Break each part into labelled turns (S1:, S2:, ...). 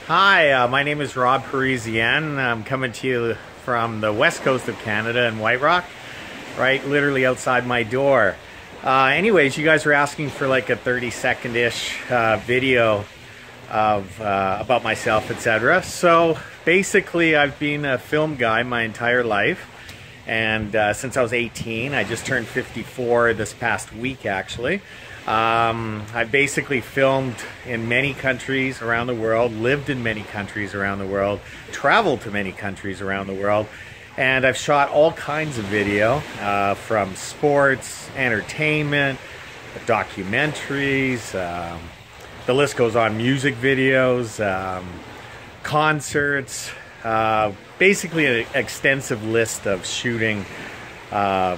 S1: Hi, my name is Rob Parisien. I'm coming to you from the west coast of Canada in White Rock, right literally outside my door. Anyways, you guys were asking for like a 30-second-ish video of about myself, etc. So basically, I've been a film guy my entire life, and since I was 18, I just turned 54 this past week actually. I've basically filmed in many countries around the world, lived in many countries around the world, traveled to many countries around the world, and I've shot all kinds of video from sports, entertainment, documentaries, the list goes on, music videos, concerts, basically an extensive list of shooting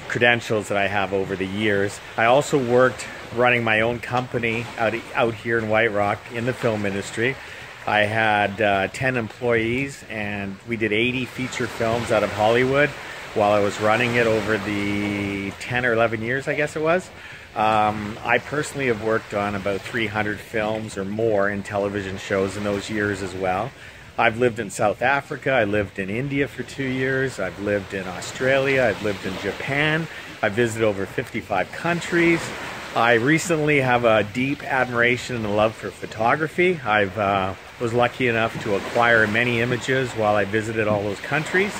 S1: credentials that I have over the years. I also worked running my own company out here in White Rock in the film industry. I had 10 employees, and we did 80 feature films out of Hollywood while I was running it over the 10 or 11 years, I guess it was. I personally have worked on about 300 films or more in television shows in those years as well. I've lived in South Africa, I lived in India for 2 years, I've lived in Australia, I've lived in Japan, I've visited over 55 countries. I recently have a deep admiration and love for photography. I was lucky enough to acquire many images while I visited all those countries,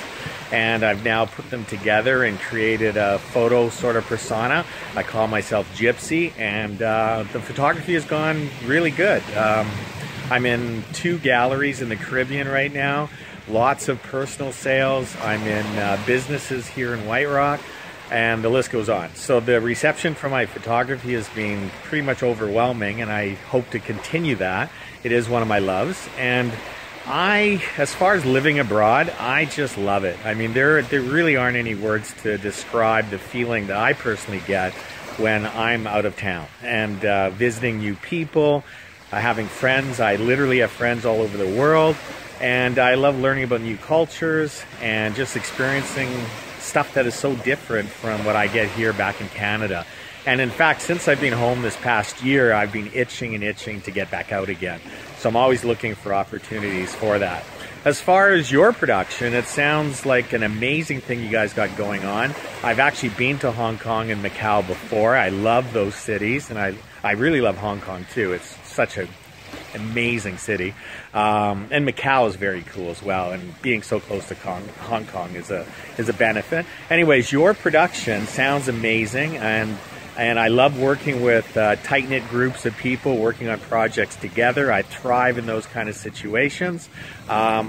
S1: and I've now put them together and created a photo sort of persona. I call myself Gypsy, and the photography has gone really good. I'm in 2 galleries in the Caribbean right now, lots of personal sales. I'm in businesses here in White Rock, and the list goes on. So the reception for my photography has been pretty much overwhelming, and I hope to continue that. It is one of my loves, and as far as living abroad, I just love it. I mean, there really aren't any words to describe the feeling that I personally get when I'm out of town and visiting new people, having friends. I literally have friends all over the world, and I love learning about new cultures and just experiencing stuff that is so different from what I get here back in Canada. And in fact, since I've been home this past year, I've been itching and itching to get back out again. So I'm always looking for opportunities for that. As far as your production, it sounds like an amazing thing you guys got going on. I've actually been to Hong Kong and Macau before. I love those cities, and I really love Hong Kong too. It's such an amazing city. And Macau is very cool as well, and being so close to Hong Kong is a benefit. Anyways, your production sounds amazing, and I love working with tight-knit groups of people working on projects together. I thrive in those kind of situations. What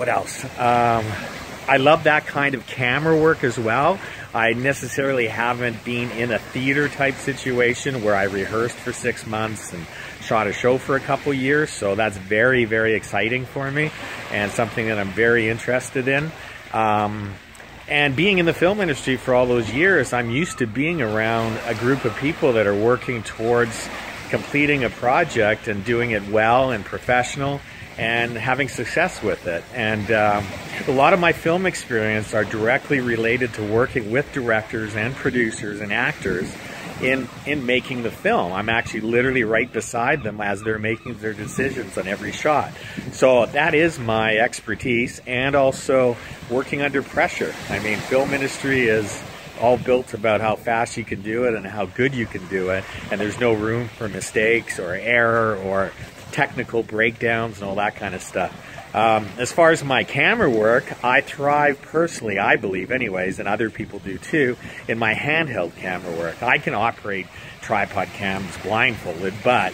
S1: else? I love that kind of camera work as well. I necessarily haven't been in a theater type situation where I rehearsed for 6 months and shot a show for a couple years, so that's very, very exciting for me and something that I'm very interested in. And being in the film industry for all those years, I'm used to being around a group of people that are working towards completing a project and doing it well and professional and having success with it. And a lot of my film experience are directly related to working with directors and producers and actors in making the film. I'm actually literally right beside them as they're making their decisions on every shot. So that is my expertise, and also working under pressure. I mean, film industry is all built about how fast you can do it and how good you can do it, and there's no room for mistakes or error or technical breakdowns and all that kind of stuff. As far as my camera work, I thrive personally, I believe anyways, and other people do too, in my handheld camera work. I can operate tripod cams blindfolded, but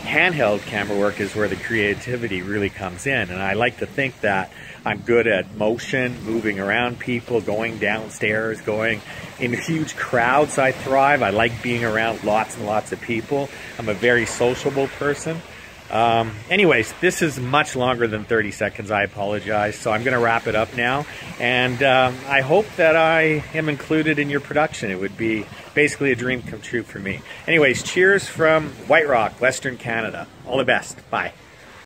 S1: handheld camera work is where the creativity really comes in, and I like to think that I'm good at motion, moving around people, going downstairs, going in huge crowds. I thrive. I like being around lots and lots of people. I'm a very sociable person. Anyways, this is much longer than 30 seconds. I apologize. So I'm going to wrap it up now. And I hope that I am included in your production. It would be basically a dream come true for me. Anyways, cheers from White Rock, Western Canada. All the best. Bye.